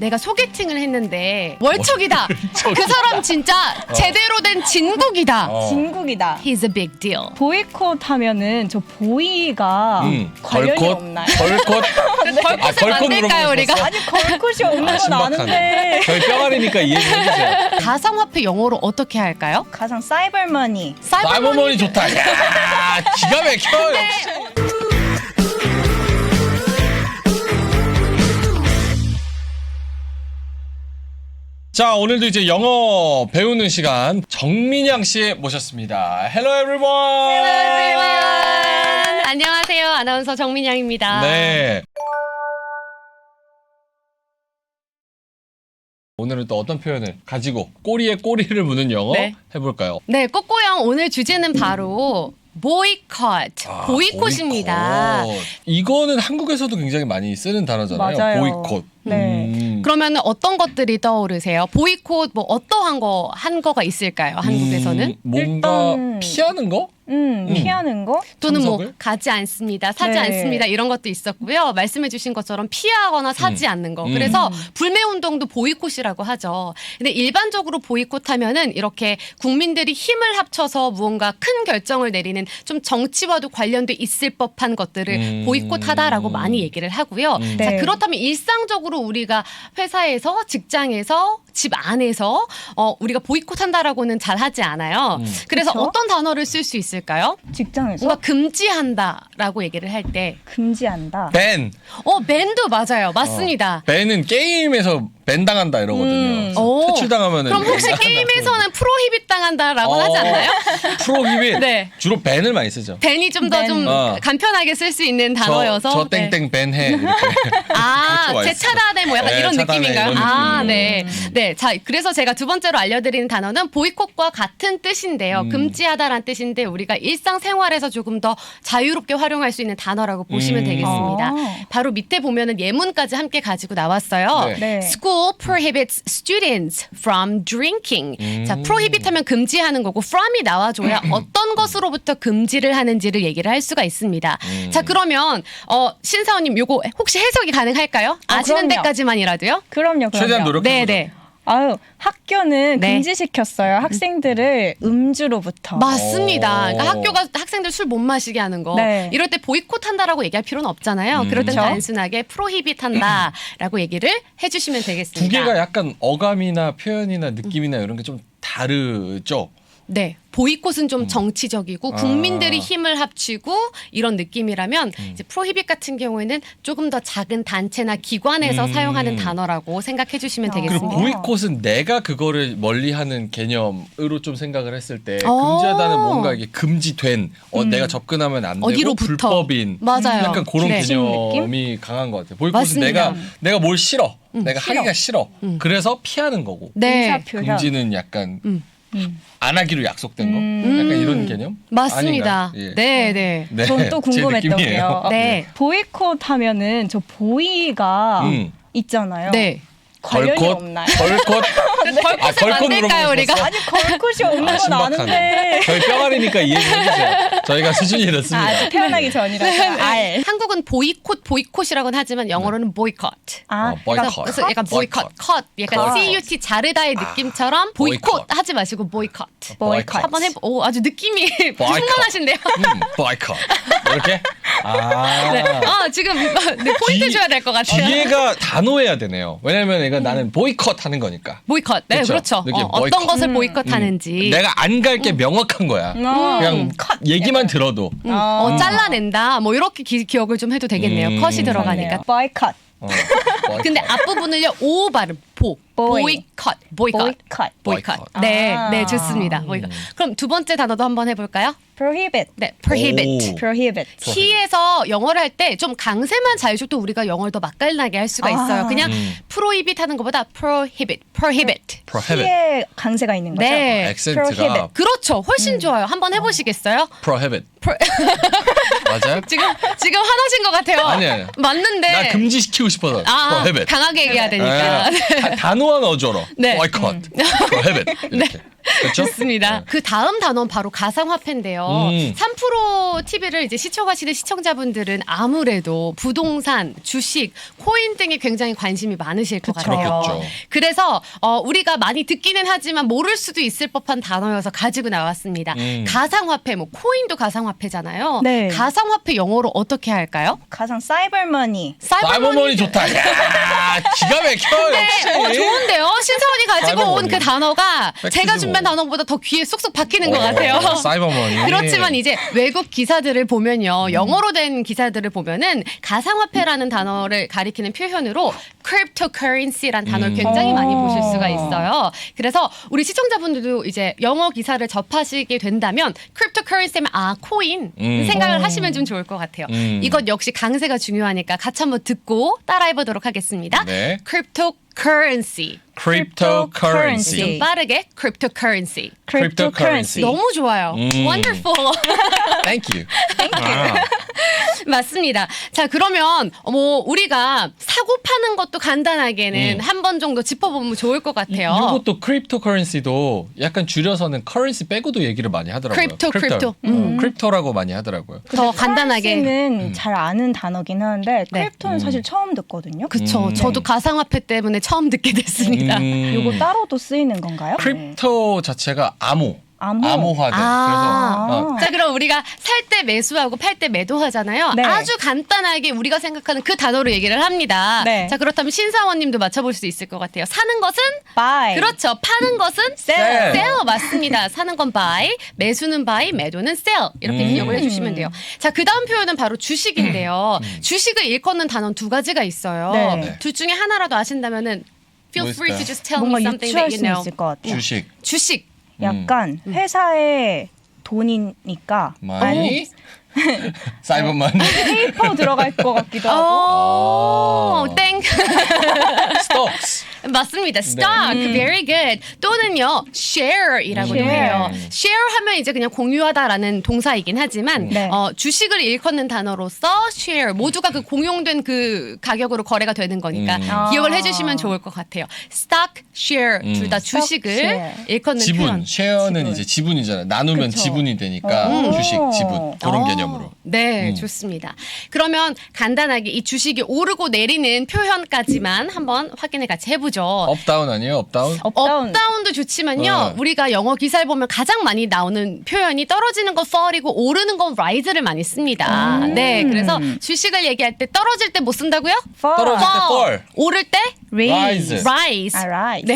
내가 소개팅을 했는데 월척이다. 그 사람 진짜 제대로 된 진국이다. 진국이다. He's a big deal. 보이콧 하면은 저 보이가 관련이 걸콧? 없나요? 걸콧? 걸콧을 만들까요 우리가? 아니 걸콧이 없는 건 신박하네. 아는데. 저희 뼈가리니까 이해 좀 해주세요. 가상화폐 영어로 어떻게 할까요? 가상 사이버머니. 사이버머니 좋다. 야, 기가 막혀. 네. 자, 오늘도 이제 영어 배우는 시간 정민양 씨 모셨습니다. Hello everyone. 안녕하세요. 아나운서 정민양입니다. 네. 오늘은 또 어떤 표현을 가지고 꼬리에 꼬리를 무는 영어 네. 해볼까요? 네, 꼬꼬영 오늘 주제는 바로 보이콧, 보이콧입니다. 보이콧. 이거는 한국에서도 굉장히 많이 쓰는 단어잖아요. 맞아요. 보이콧. 네. 그러면 어떤 것들이 떠오르세요? 보이콧 뭐 어떠한 거 한 거가 있을까요? 한국에서는? 뭔가 일단- 피하는 거? 피하는 거? 또는 뭐 참석을? 가지 않습니다, 사지 네. 않습니다 이런 것도 있었고요. 말씀해주신 것처럼 피하거나 사지 않는 거. 그래서 불매운동도 보이콧이라고 하죠. 근데 일반적으로 보이콧하면은 이렇게 국민들이 힘을 합쳐서 무언가 큰 결정을 내리는 좀 정치와도 관련돼 있을 법한 것들을 보이콧하다라고 많이 얘기를 하고요. 자, 네. 그렇다면 일상적으로 우리가 회사에서, 직장에서, 집 안에서 우리가 보이콧한다라고는 잘 하지 않아요. 그래서 그쵸? 어떤 단어를 쓸 수 있을까요? 직장에서 뭔가 금지한다라고 얘기를 할 때, 금지한다. 밴. 밴도 맞아요. 맞습니다. 밴은 게임에서 밴 당한다 이러거든요. 오. 퇴출당하면은. 그럼 혹시 게임에서는 프로히빗 당한다라고 하지 않나요? 프로히빗. 네. 주로 밴을 많이 쓰죠. 밴이 좀 더 좀 밴. 간편하게 쓸 수 있는 단어여서. 저 땡땡 밴 해. 이렇게. 아, 그것도 제 맛있어. 차단에 뭐 약간 네, 이런 차단에 느낌인가요? 이런 아, 느낌으로. 네. 네. 자, 그래서 제가 두 번째로 알려드리는 단어는 보이콧과 같은 뜻인데요. 금지하다라는 뜻인데 우리가 일상생활에서 조금 더 자유롭게 활용할 수 있는 단어라고 보시면 되겠습니다. 아. 바로 밑에 보면은 예문까지 함께 가지고 나왔어요. 네. 네. School prohibits students from drinking. 자, prohibit 하면 금지하는 거고 from이 나와줘야 어떤 것으로부터 금지를 하는지를 얘기를 할 수가 있습니다. 자, 그러면 신사원님 요거 혹시 해석이 가능할까요? 아시는 그럼요. 데까지만이라도요? 그럼요. 최대한 노력해보자. 네, 네. 아유, 학교는 네. 금지시켰어요. 학생들을 음주로부터. 맞습니다. 그러니까 오. 학교가 학생들 술 못 마시게 하는 거. 네. 이럴 때 보이콧 한다라고 얘기할 필요는 없잖아요. 그럴 땐 그렇죠. 단순하게 프로히빗 한다라고 얘기를 해주시면 두 되겠습니다. 개가 약간 어감이나 표현이나 느낌이나 이런 게 좀 다르죠? 네. 보이콧은 좀 정치적이고 국민들이 아. 힘을 합치고 이런 느낌이라면 이제 프로히빗 같은 경우에는 조금 더 작은 단체나 기관에서 사용하는 단어라고 생각해 주시면 그리고 그리고 되겠습니다. 보이콧은 내가 그거를 멀리하는 개념으로 좀 생각을 했을 때 어. 금지하다는 뭔가 이게 금지된 내가 접근하면 안 되고 어디로부터. 불법인 맞아요. 약간 그런 네. 개념이 강한 것 같아요. 보이콧은 맞습니다. 내가 뭘 싫어, 내가 싫어. 하기가 싫어. 그래서 피하는 거고 네. 의사 표현. 금지는 약간 안 하기로 약속된 거, 약간 이런 개념? 맞습니다. 아닌가요? 예. 네, 네. 네, 전 또 제 궁금했던 느낌이에요. 게요. 네. 보이콧 하면은 저 보이가 있잖아요. 네. 관련이 걸콧? 없나요? 걸콧? 걸콧을 만들까요, 우리가? 아니 걸콧이 없는 건 신박하네. 아는데. 저희 뼈가리니까 이해 좀 해주세요. 저희가 수준이 이렇습니다. 아직 태어나기 전이라서 알. 한국은 보이콧이라고는 하지만 영어로는 보이콧. 아, boycott. 그래서 약간 보이콧, 컷, 약간 컷. CUT 자르다의 느낌처럼 보이콧 boycott. 하지 마시고 보이콧. boycott. 한번 오, 아주 느낌이 충만하신데요. boycott. 이렇게? 아. 네. 지금 네, 포인트 줘야 될 것 같아요. 뒤에가 단호해야 되네요. 왜냐면 이거 나는 보이콧 하는 거니까. 보이콧. 네, 그쵸? 그렇죠. 느낌, 어떤 boycott. 것을 보이콧하는지. 내가 안 갈 게 명확한 거야. 그냥 얘기만 들어도. 잘라낸다. 뭐 이렇게 기억을 좀 해도 되겠네요. 컷이 들어가니까. boycott. 근데 앞부분을요 오 발음 보이콧 boycott. 보이콧. 네, 아. 네 좋습니다. 보이콧. 그럼 두 번째 단어도 한번 해볼까요? prohibit. 네, prohibit. 오. prohibit. 키에서 영어를 할 때 좀 강세만 자유식도 우리가 영어를 더 맛깔나게 할 수가 있어요. 그냥 프로히빗 하는 것보다 prohibit. prohibit. 키에 강세가 있는 거죠? 네. 액센트가 prohibit. 그렇죠. 훨씬 좋아요. 한번 해보시겠어요? prohibit. 맞아요? 지금 화나신 것 같아요. 아니에요. 맞는데. 나 금지시키고 싶어서 prohibit. 강하게 얘기해야 되니까. 단호한 어조로 네. boycott, prohibit 이렇게. 그렇죠? 좋습니다. 그 다음 단어는 바로 가상화폐인데요. 3프로 TV를 이제 시청하시는 시청자분들은 아무래도 부동산, 주식, 코인 등에 굉장히 관심이 많으실 것 그쵸. 같아요. 그렇겠죠. 그래서 우리가 많이 듣기는 하지만 모를 수도 있을 법한 단어여서 가지고 나왔습니다. 가상화폐, 뭐 코인도 가상화폐잖아요. 네. 가상화폐 영어로 어떻게 할까요? 가상 사이버머니. 사이버머니 좋다. 야, 기가 막혀 네, 역시. 좋은데요. 신사원이 가지고 온 사이버머니. 그 단어가 팩트지 제가 뭐. 준비한 단어보다 더 귀에 쏙쏙 박히는 것 같아요. 사이버머니. 그렇지만 이제 외국 기사들을 보면요. 영어로 된 기사들을 보면은 가상화폐라는 단어를 가리키는 표현으로 cryptocurrency라는 단어를 굉장히 많이 보실 수가 있어요. 그래서 우리 시청자분들도 이제 영어 기사를 접하시게 된다면 cryptocurrency면 코인 생각을 하시면 좀 좋을 것 같아요. 이것 역시 강세가 중요하니까 같이 한번 듣고 따라해보도록 하겠습니다. 네. cryptocurrency. cryptocurrency. 좀 빠르게 cryptocurrency. cryptocurrency. 너무 좋아요. Wonderful. Thank you. 아, 맞습니다. 자, 그러면 뭐 우리가 사고 파는 것도 간단하게는 한 번 정도 짚어보면 좋을 것 같아요. 이것도 크립토커런시도 약간 줄여서는 커런시 빼고도 얘기를 많이 하더라고요. 크립토. 크립토라고 많이 하더라고요. 더 간단하게. 는 잘 아는 단어긴 한데 네. 크립토는 사실 처음 듣거든요. 그쵸. 저도 가상화폐 때문에 처음 듣게 됐습니다. 요거 따로도 쓰이는 건가요? 크립토 자체가 암호. 암호화된. 그래서 자, 그럼 우리가 살 때 매수하고 팔 때 매도하잖아요. 네. 아주 간단하게 우리가 생각하는 그 단어로 얘기를 합니다. 네. 자, 그렇다면 신사원님도 맞춰볼 수 있을 것 같아요. 사는 것은 buy. 그렇죠. 파는 것은 Sell. sell 맞습니다. 사는 건 buy, 매수는 buy, 매도는 sell 이렇게 기억을 해주시면 돼요. 자, 그 다음 표현은 바로 주식인데요. 주식을 일컫는 단어는 두 가지가 있어요. 네. 둘 중에 하나라도 아신다면 feel free to 뭐였을까요? just tell me 뭔가 something 유추할 that you 수 know. 있을 것 같아요. 주식. 주식. 약간 회사의 돈이니까 많이 사이버머니. 페이퍼 들어갈 것 같기도 하고. 오, 땡. 스톡스. 맞습니다. stock, very good. 또는요, share이라고도 Share. 해요. share 하면 이제 그냥 공유하다라는 동사이긴 하지만 네. 주식을 일컫는 단어로서 share 모두가 그 공용된 그 가격으로 거래가 되는 거니까 기억을 해주시면 좋을 것 같아요. stock, share 둘 다 주식을 share. 일컫는 지분. 표현. 쉐어는 지분. 이제 지분이잖아요. 나누면 그쵸. 지분이 되니까 주식, 지분. 그런 개념으로. 네, 좋습니다. 그러면 간단하게 이 주식이 오르고 내리는 표현까지만 한번 확인을 같이 해보죠. 업다운 아니에요? 업다운? 업다운도 좋지만요. 네. 우리가 영어 기사를 보면 가장 많이 나오는 표현이 떨어지는 건 fall이고 오르는 건 rise를 많이 씁니다. 네, 그래서 주식을 얘기할 때 떨어질 때 뭐 쓴다고요? fall. 떨어질 때 fall. 오를 때 Rise. rise. Alright. 네.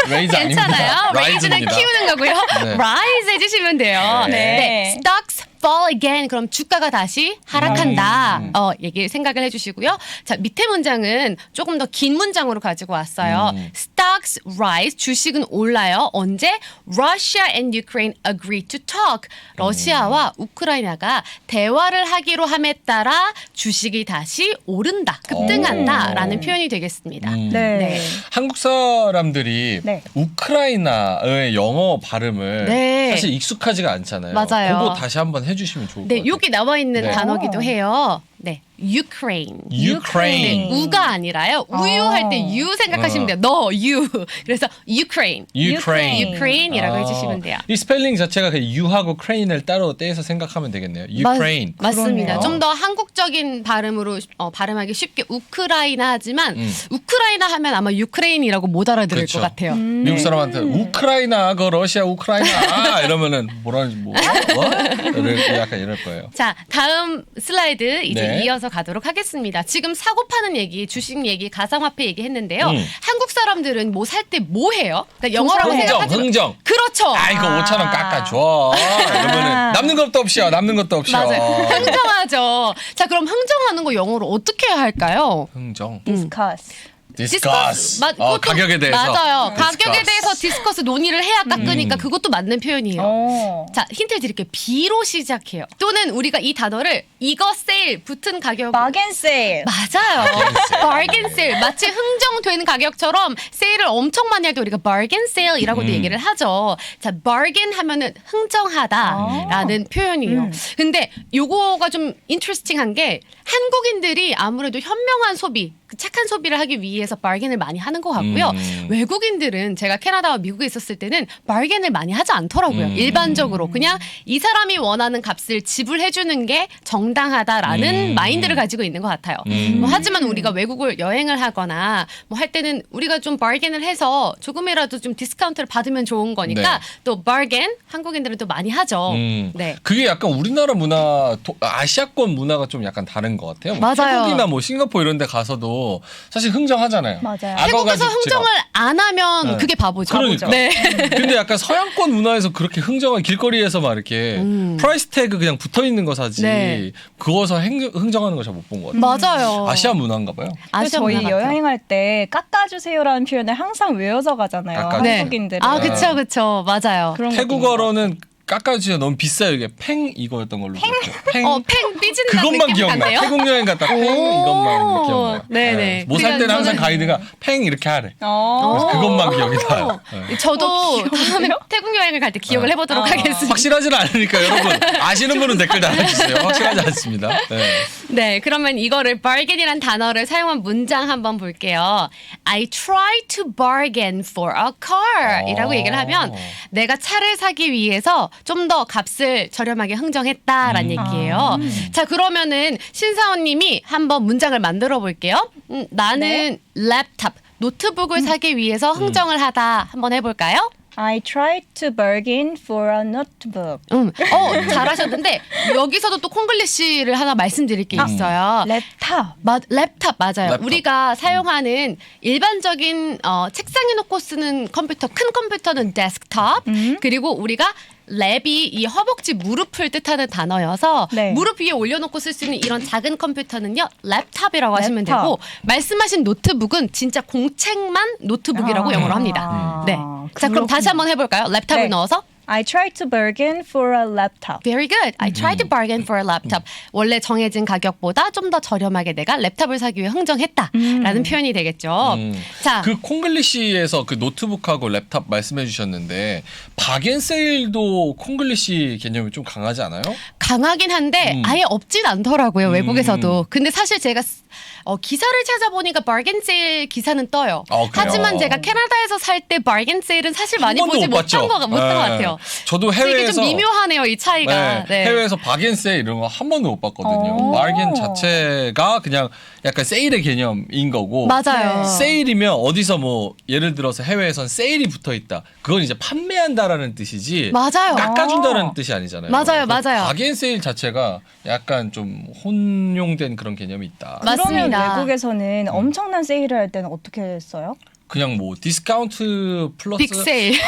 레이즈 괜찮아요. 아닙니다. raise는 Rise입니다. 키우는 거고요. 네. rise 해주시면 돼요. 네. 네. stocks fall again. 그럼 주가가 다시 하락한다. 얘기 생각을 해주시고요. 자, 밑에 문장은 조금 더 긴 문장으로 가지고 왔어요. stocks rise. 주식은 올라요. 언제? Russia and Ukraine agree to talk. 러시아와 우크라이나가 대화를 하기로 함에 따라 주식이 다시 오른다. 급등한다라는 표현이 되겠습니다. 네. 네. 한국 사람들이 네. 우크라이나의 영어 발음을 네. 사실 익숙하지가 않잖아요. 맞아요. 그거 다시 한번 해주시면 좋을 것 네, 같아요. 여기 나와 있는 네. 단어기도 해요. 네, Ukraine. Ukraine. 네, 우가 아니라요. 우유 할 때 유 생각하시면 돼요. 너, 유. 그래서 Ukraine. Ukraine. Ukraine이라고 해주시면 돼요. 이 스펠링 자체가 그 U하고 Crane을 따로 떼서 생각하면 되겠네요. Ukraine. 맞습니다. 그러네요. 좀 더 한국적인 발음으로 발음하기 쉽게 우크라이나 하지만 우크라이나 하면 아마 유크레인이라고 못 알아들을 그렇죠. 것 같아요. 미국 사람한테 우크라이나 그 러시아 우크라이나 이러면은 뭐라는지 뭐 약간 이럴 거예요. 자, 다음 슬라이드 이제 네. 이어서 가도록 하겠습니다. 지금 사고 파는 얘기, 주식 얘기, 가상화폐 얘기 했는데요. 한국 사람들은 뭐 살 때 뭐 해요? 그러니까 영어라고 생각하지 마- 흥정. 그렇죠. 아 이거 5,000원 깎아줘. 이러면은 남는 것도 없이요. 남는 것도 없이요. 맞아요. 흥정하죠. 자, 그럼 흥정하는 거 영어로 어떻게 해야 할까요? 흥정. discuss. 디스커스. 그것도 가격에 대해서. 맞아요. 디스커스. 가격에 대해서 디스커스 논의를 해야 깎으니까 그것도 맞는 표현이에요. 자, 힌트를 드릴게요. B로 시작해요. 또는 우리가 이 단어를 이거 세일 붙은 가격 bargain sale. 맞아요. bargain sale. 마치 흥정된 가격처럼 세일을 엄청 많이 할 때 우리가 bargain sale이라고도 얘기를 하죠. 자, bargain 하면은 흥정하다라는 표현이에요. 근데 요거가 좀 interesting한 게 한국인들이 아무래도 현명한 소비 그 착한 소비를 하기 위해서 bargain을 많이 하는 것 같고요. 외국인들은 제가 캐나다와 미국에 있었을 때는 bargain을 많이 하지 않더라고요. 일반적으로 그냥 이 사람이 원하는 값을 지불해주는 게 정당하다라는 마인드를 가지고 있는 것 같아요. 뭐 하지만 우리가 외국을 여행을 하거나 뭐 할 때는 우리가 좀 bargain을 해서 조금이라도 좀 디스카운트를 받으면 좋은 거니까 네. 또 bargain 한국인들은 또 많이 하죠. 네. 그게 약간 우리나라 문화, 아시아권 문화가 좀 약간 다른 것 같아요. 뭐 맞아요. 태국이나 뭐 싱가포르 이런 데 가서도 사실 흥정하잖아요. 맞아요. 악어 태국에서 가죽 흥정을 안 하면 네. 그게 바보죠. 그러니까. 네. 근데 약간 서양권 문화에서 그렇게 흥정을 길거리에서 막 이렇게 프라이스 태그 그냥 붙어 있는 거 사지. 네. 그거서 흥정하는 거 잘 못 본 것 같아요. 맞아요. 아시아 문화인가 봐요. 그래서 저희 문화 같아요. 여행할 때 깎아주세요라는 표현을 항상 외워서 가잖아요. 깎아주세요. 네. 한국인들은. 아, 그쵸. 맞아요. 그런 태국어로는 깎아주세요. 너무 비싸요. 이게 팽 이거였던 걸로 기억해요. 팽. 팽 삐진다는 그것만 느낌 기억나. 같네요. 태국 여행 갔다 팽 이것만 기억나. 네네. 뭐 살 때는 항상 가이드가 팽 이렇게 하래. 그래서 그것만 기억이 나요. 네. 저도 다음에 태국 여행을 갈 때 기억을 해보도록 하겠습니다. 확실하지는 않으니까 여러분 아시는 분은 댓글 달아주세요. 확실하지 않습니다. 네. 네, 그러면 이거를 bargain이란 단어를 사용한 문장 한번 볼게요. I try to bargain for a car 이라고 얘기를 하면 내가 차를 사기 위해서 좀 더 값을 저렴하게 흥정했다라는 얘기예요. 자, 그러면은 신사원님이 한번 문장을 만들어 볼게요. 나는 랩탑, 노트북을 사기 위해서 흥정을 하다 한번 해볼까요? I tried to bargain for a notebook. 잘하셨는데 여기서도 또 콩글리시를 하나 말씀드릴 게 있어요. 랩탑. 랩탑 맞아요. 랩탑. 우리가 사용하는 일반적인 책상에 놓고 쓰는 컴퓨터, 큰 컴퓨터는 데스크탑. 그리고 우리가 랩이 이 허벅지 무릎을 뜻하는 단어여서 네. 무릎 위에 올려놓고 쓸 수 있는 이런 작은 컴퓨터는요 랩탑이라고 하시면 랩탑. 되고 말씀하신 노트북은 진짜 공책만 노트북이라고 영어로 합니다. 네. 자 그럼 다시 한번 해볼까요? 랩탑을 네. 넣어서. I tried to bargain for a laptop. Very good. I tried to bargain for a laptop. 원래 정해진 가격보다 좀 더 저렴하게 내가 랩탑을 사기 위해 흥정했다라는 표현이 되겠죠. 자, 그 콩글리시에서 그 노트북하고 랩탑 말씀해 주셨는데 박앤세일도 콩글리시 개념이 좀 강하지 않아요? 강하긴 한데 아예 없진 않더라고요. 외국에서도. 근데 사실 제가 기사를 찾아보니까 bargain sale 기사는 떠요. 그래요? 하지만 제가 캐나다에서 살 때 bargain sale은 사실 많이 한 번도 보지 못 봤죠? 못한 것 같아요. 저도 그래서 이게 해외에서 좀 미묘하네요, 이 차이가. 네. 해외에서 박앤세일 이런 거 한 번도 못 봤거든요. 오. 바겐 자체가 그냥 약간 세일의 개념인 거고 맞아요. 세일이면 어디서 뭐 예를 들어서 해외에선 세일이 붙어 있다. 그건 이제 판매한다라는 뜻이지 맞아요. 깎아준다는 뜻이 아니잖아요. 맞아요, 그래서 맞아요. 박앤세일 자체가 약간 좀 혼용된 그런 개념이 있다. 맞습니다. 그러면 외국에서는 엄청난 세일을 할 때는 어떻게 써요? 그냥 뭐 디스카운트 플러스 빅 세일.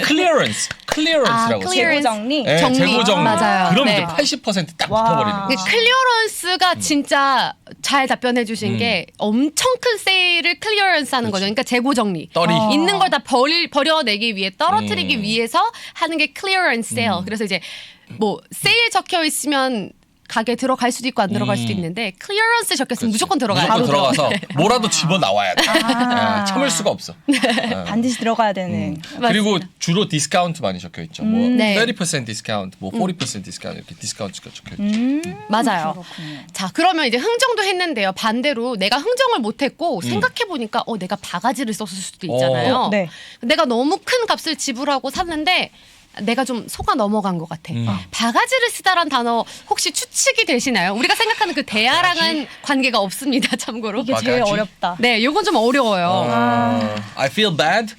클리어런스라고 써요. 클리어런스. 재고 정리? 네, 정리. 재고 정리. 맞아요. 그럼 네. 이제 80%딱 와. 붙어버리는 그 거지. 클리어런스가 진짜 잘 답변해 주신 게 엄청 큰 세일을 클리어런스 하는 거죠. 그러니까 재고 정리. 떨이. 있는 걸 다 버려내기 위해 떨어뜨리기 위해서 하는 게 클리어런스 세일. 그래서 이제 뭐 세일 적혀 있으면 가게 들어갈 수도 있고 안 들어갈 수도 있는데 클리어런스 적혔으면 무조건 들어가요. 무조건 바로 들어가서 네. 뭐라도 집어 나와야 돼. 참을 수가 없어. 반드시 들어가야 되는. 그리고 주로 디스카운트 많이 적혀 있죠. 뭐 네. 30% 디스카운트, 뭐 40% 디스카운트 이렇게 디스카운트가 적혀 있죠. 맞아요. 그렇군요. 자, 그러면 이제 흥정도 했는데요. 반대로 내가 흥정을 못했고 생각해보니까 내가 바가지를 썼을 수도 있잖아요. 네. 내가 너무 큰 값을 지불하고 샀는데 내가 좀 속아 넘어간 것 같아. 바가지를 쓰다란 단어 혹시 추측이 되시나요? 우리가 생각하는 그 대화랑은 관계가 없습니다. 참고로. 이게 제일 바가지? 어렵다. 네, 요건 좀 어려워요. I feel bad.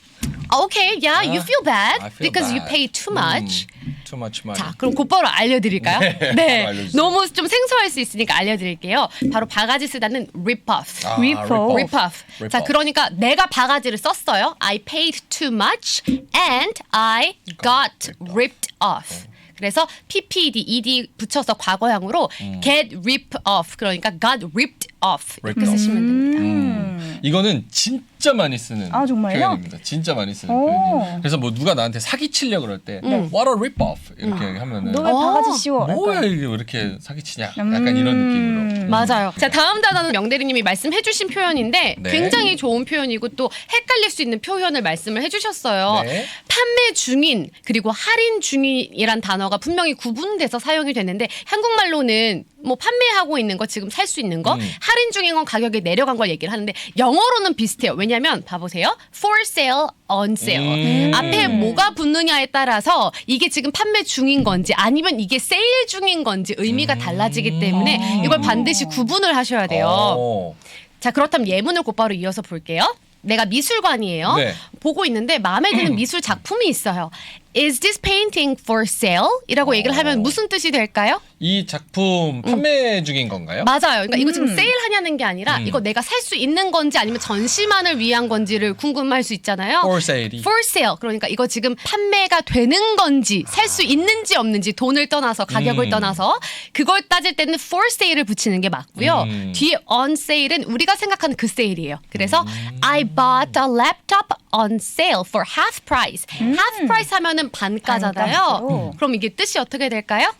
Okay, yeah, you feel bad I feel because you bad. pay too much. Too much money. 자, 그럼 곧바로 알려드릴까요? 바로 알려주세요. 너무 좀 생소할 수 있으니까 알려드릴게요. 바로 바가지 쓰다는 rip-off. rip-off. rip-off. 자, 그러니까 내가 바가지를 썼어요. I paid too much and I got ripped off. 그래서 pped, ed 붙여서 과거형으로 get ripped off. 그러니까 got ripped off. 이렇게 Ripped off. 쓰시면 됩니다. 이거는 진짜 진짜 많이 쓰는 아, 정말요? 표현입니다. 진짜 많이 쓰는 오. 표현이에요. 그래서 뭐 누가 나한테 사기치려 그럴 때 What a rip-off 이렇게 하면은 너 왜 바가지 씌워? 뭐야 약간. 이게 왜 이렇게 사기치냐 약간 이런 느낌으로. 맞아요. 자, 다음 단어는 명대리님이 말씀해주신 표현인데 네. 굉장히 좋은 표현이고 또 헷갈릴 수 있는 표현을 말씀을 해주셨어요. 네. 판매 중인 그리고 할인 중인이란 단어가 분명히 구분돼서 사용이 되는데 한국말로는 뭐 판매하고 있는 거 지금 살 수 있는 거 할인 중인 건 가격이 내려간 걸 얘기를 하는데 영어로는 비슷해요. 왜냐하면 봐보세요. For sale, on sale. 앞에 뭐가 붙느냐에 따라서 이게 지금 판매 중인 건지 아니면 이게 세일 중인 건지 의미가 달라지기 때문에 이걸 반드시 구분을 하셔야 돼요. 어. 자, 그렇다면 예문을 곧바로 이어서 볼게요. 내가 미술관이에요. 네. 보고 있는데 마음에 드는 미술 작품이 있어요. Is this painting for sale? 이라고 얘기를 하면 무슨 뜻이 될까요? 이 작품 판매 중인 건가요? 맞아요. 그러니까 이거 지금 세일하냐는 게 아니라 이거 내가 살 수 있는 건지 아니면 전시만을 위한 건지를 궁금할 수 있잖아요. For sale이. For sale. 그러니까 이거 지금 판매가 되는 건지 살 수 있는지 없는지 돈을 떠나서 가격을 떠나서 그걸 따질 때는 for sale을 붙이는 게 맞고요. 뒤에 on sale은 우리가 생각하는 그 세일이에요. 그래서 I bought a laptop on sale for half price. half price 하면은 반가잖아요. 반값으로. 그럼 이게 뜻이 어떻게 될까요?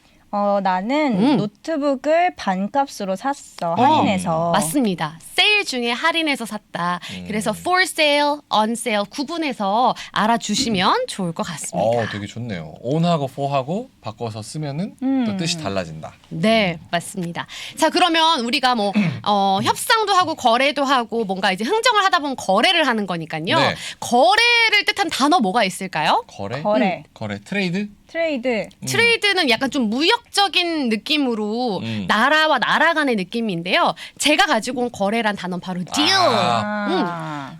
나는 노트북을 반값으로 샀어. 할인해서. 맞습니다. 세일 중에 할인해서 샀다. 그래서 for sale, on sale 구분해서 알아주시면 좋을 것 같습니다. 되게 좋네요. on하고 for하고 바꿔서 쓰면은 또 뜻이 달라진다. 네, 맞습니다. 자, 그러면 우리가 뭐 협상도 하고 거래도 하고 뭔가 이제 흥정을 하다 보면 거래를 하는 거니까요. 네. 거래를 뜻한 단어 뭐가 있을까요? 거래? 거래. 거래. 트레이드? 트레이드. 트레이드는 약간 좀 무역적인 느낌으로 나라와 나라 간의 느낌인데요. 제가 가지고 온 거래란 단어는 바로 deal.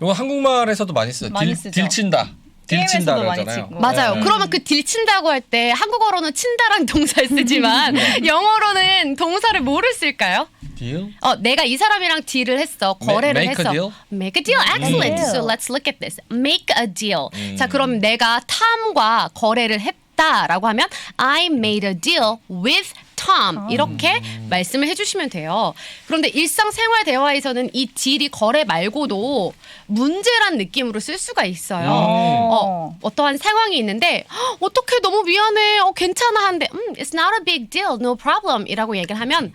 이거 한국말에서도 많이 쓰죠. 많이 쓰죠. 딜친다. 딜친다 게임에서도 많이 그러잖아요. 치고. 맞아요. 네. 그러면 그 딜친다고 할 때 한국어로는 친다라는 동사를 쓰지만 영어로는 동사를 뭐를 쓸까요? 딜? 내가 이 사람이랑 딜을 했어. 거래를 make a 했어. deal? Make a deal. Excellent. deal. So let's look at this. Make a deal. 자, 그럼 내가 탐과 거래를 했다라고 하면 I made a deal with Tom. 이렇게 말씀을 해주시면 돼요. 그런데 일상생활 대화에서는 이 딜이 거래 말고도 문제란 느낌으로 쓸 수가 있어요. 어떠한 상황이 있는데 어떻게 너무 미안해. 괜찮아 한데 It's not a big deal. No problem. 이라고 얘기를 하면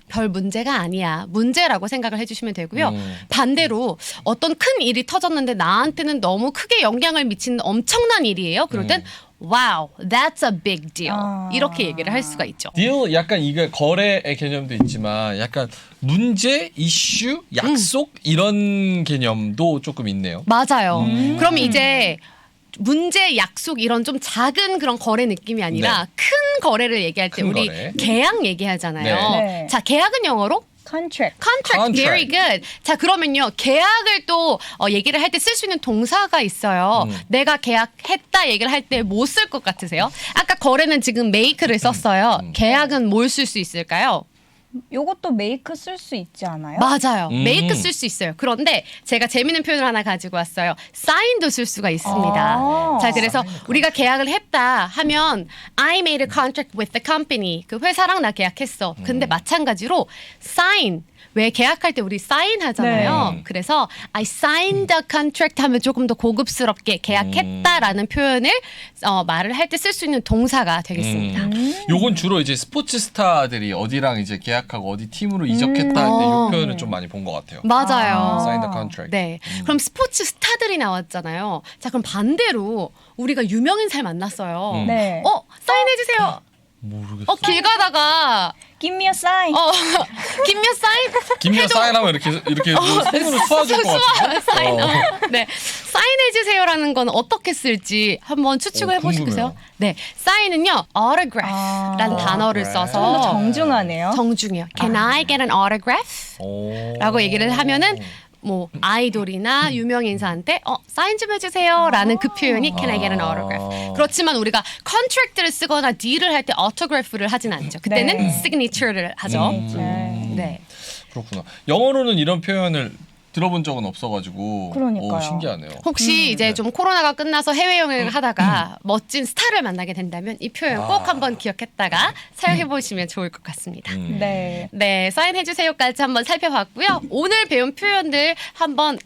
별 문제가 아니야. 문제라고 생각을 해주시면 되고요. 반대로 어떤 큰 일이 터졌는데 나한테는 너무 크게 영향을 미치는 엄청난 일이에요. 그럴 땐 Wow, that's a big deal. 이렇게 얘기를 할 수가 있죠. 딜 약간 이게 거래의 개념도 있지만 약간 문제, 이슈, 약속 이런 개념도 조금 있네요. 맞아요. 그러면 이제 문제, 약속 이런 좀 작은 그런 거래 느낌이 아니라 큰 거래를 얘기할 때 큰 우리 거래. 계약 얘기하잖아요. 네. 자, 계약은 영어로? contract. Contract, very good. 자, 그러면요. 계약을 또 얘기를 할 때 쓸 수 있는 동사가 있어요. 내가 계약했다 얘기를 할 때 뭐 쓸 것 같으세요? 아까 거래는 지금 make를 썼어요. 계약은 뭘 쓸 수 있을까요? 요것도 메이크 쓸 수 있지 않아요? 맞아요. make 쓸 수 있어요. 그런데 제가 재밌는 표현을 하나 가지고 왔어요. sign도 쓸 수가 있습니다. 자, 그래서 우리가 계약을 했다 하면 I made a contract with the company. 그 회사랑 나 계약했어. 근데 마찬가지로 sign. 왜 계약할 때 우리 사인 하잖아요. 네. 그래서 I signed a contract 하면 조금 더 고급스럽게 계약했다라는 표현을 말을 할 때 쓸 수 있는 동사가 되겠습니다. 요건 주로 이제 스포츠 스타들이 어디랑 이제 계약하고 어디 팀으로 이적했다 할 때 이 표현을 좀 많이 본 것 같아요. 맞아요. Sign the contract. 네. 그럼 스포츠 스타들이 나왔잖아요. 자, 그럼 반대로 우리가 유명인사를 만났어요. 네. 사인해주세요. 모르겠어. 길 가다가 Give me a sign. 김몇 사인? 김미아 사인하면 이렇게 손으로 수화줄 것 같은데. 네. 사인해주세요라는 건 어떻게 쓸지 한번 추측을 해보시겠어요? 궁금해요. 네. 사인은요, autograph라는 단어를 autograph. 써서 좀 더 정중하네요. 정중해요. Can I get an autograph? 라고 얘기를 하면은 뭐 아이돌이나 유명인사한테 사인 좀 해주세요라는 그 표현이 Can I get an autograph? 그렇지만 우리가 contract를 쓰거나 딜을 할 때 autograph를 하진 않죠. 그때는 네. signature를 하죠. 네. 그렇구나. 영어로는 이런 표현을 들어본 적은 없어가지고 그러니까요. 신기하네요. 혹시 이제 좀 코로나가 끝나서 해외여행을 하다가 멋진 스타를 만나게 된다면 이 표현 꼭 한번 기억했다가 사용해 보시면 좋을 것 같습니다. 네. 네, 사인해주세요까지 한번 살펴봤고요. 오늘 배운 표현들 한번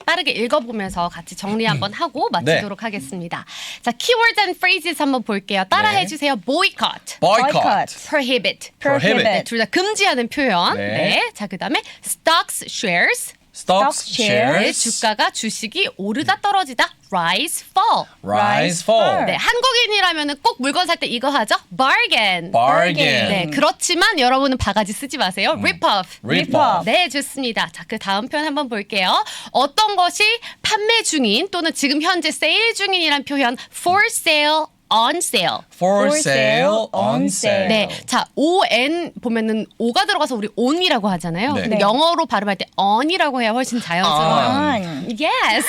빠르게 읽어보면서 같이 정리 한번 하고 마치도록 하겠습니다. 자, keywords and phrases 한번 볼게요. 따라해 네. 주세요. boycott, boycott, prohibit, prohibit. 네, 둘 다 금지하는 표현. 네. 네. 자, 그다음에 stocks, shares. stocks, Stocks, shares. 네, 주가가 주식이 오르다 떨어지다. rise, fall. rise, fall, 네, 한국인이라면은 꼭 물건 살 때 이거 하죠. bargain. bargain, 네, 그렇지만 여러분은 바가지 쓰지 마세요. rip off. rip off. off. 네, 좋습니다. 자, 그 다음 표현 한번 볼게요. 어떤 것이 판매 중인 또는 지금 현재 세일 중인이란 표현 for sale, on sale. for For sale, sale, on on sale. 네, 자, on 보면은 o가 들어가서 우리 on이라고 하잖아요. 네. 근데 네. 영어로 발음할 때 on이라고 해야 훨씬 자연스러워요. on. Yes.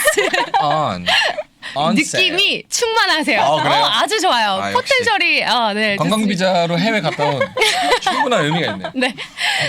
on, on sale. 느낌이 충만하세요. 아, 그래요? 아주 좋아요. 아, 역시. 포텐셜이 네. 관광 좋습니다. 비자로 해외 갔다 온 충분한 의미가 있네. 네.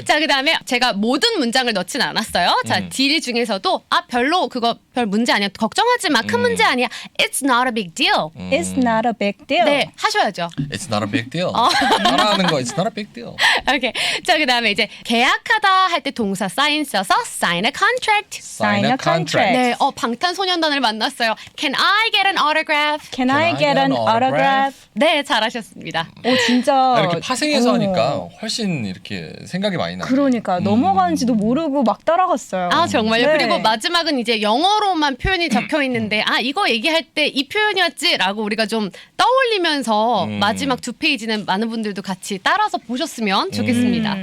자, 그다음에 제가 모든 문장을 넣진 않았어요. 자, 딜 중에서도 별로 그거 별 문제 아니야. 걱정하지 마. 큰 문제 아니야. It's not a big deal. It's not a big deal. 네, 하셔야죠. It's not a big deal. 따라하는 거 It's not a big deal. 오케이. 자, 그다음에 이제 계약하다 할 때 동사 sign 써서 sign a contract. Sign a contract. 네, 방탄소년단을 만났어요. Can I get an autograph? Can I get an autograph? 네, 잘하셨습니다. 오 진짜 아, 이렇게 파생해서 어. 하니까 훨씬 이렇게 생각이 많이 나네. 그러니까 넘어가는지도 모르고 막 따라갔어요. 아, 정말요? 네. 그리고 마지막은 이제 영어로만 표현이 적혀 있는데 이거 얘기할 때 이 표현이었지라고 우리가 좀 떠올리면서 마지막 두 페이지는 많은 분들도 같이 따라서 보셨으면 좋겠습니다.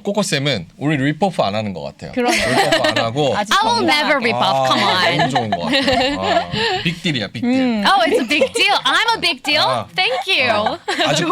꼬꼬쌤은 우리 리퍼프 안 하는 것 같아요. 그러네요. 리퍼프 안 하고 아직 I will never 건강하게. rip off. Come on. 너무 좋은 것 같아요. 빅딜이야, 빅딜. Oh, it's a big deal. I'm a big deal. 아. Thank you. 아주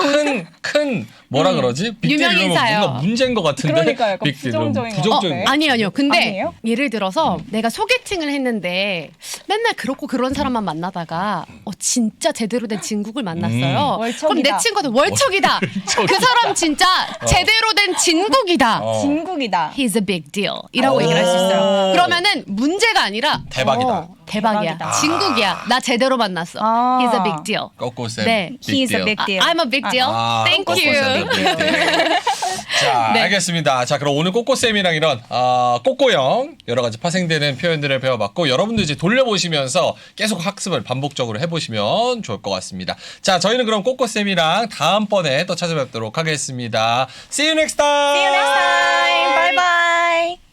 큰 뭐라 그러지? 빅딜 이러면 유명인사요. 뭔가 문제인 것 같은데. 그러니까요. 약간 빅딜은 부정적인 것 부정적인 같아. 거. 아니에요. 근데 아니에요? 예를 들어서 내가 소개팅을 했는데 맨날 그렇고 그런 사람만 만나다가 진짜 제대로 된 진국을 만났어요. 월척이다. 그럼 내 친구한테 월척이다. 그 사람 진짜 제대로 된 진국이다. 진국이다. He's a big deal. 이라고 얘기를 할 수 있어요. 그러면은 문제가 아니라 대박이다. 대박이야. 대박이다. 진국이야. 나 제대로 만났어. 아. He's a big deal. 꼬꼬쌤. 네. He's a big deal. I'm a big deal. Thank you. 자, 네. 알겠습니다. 자, 그럼 오늘 꼬꼬쌤이랑 이런 꼬꼬형 여러 가지 파생되는 표현들을 배워봤고 여러분들 이제 돌려보시면서 계속 학습을 반복적으로 해보시면 좋을 것 같습니다. 자, 저희는 그럼 꼬꼬쌤이랑 다음번에 또 찾아뵙도록 하겠습니다. See you next time. See you next time. Bye bye.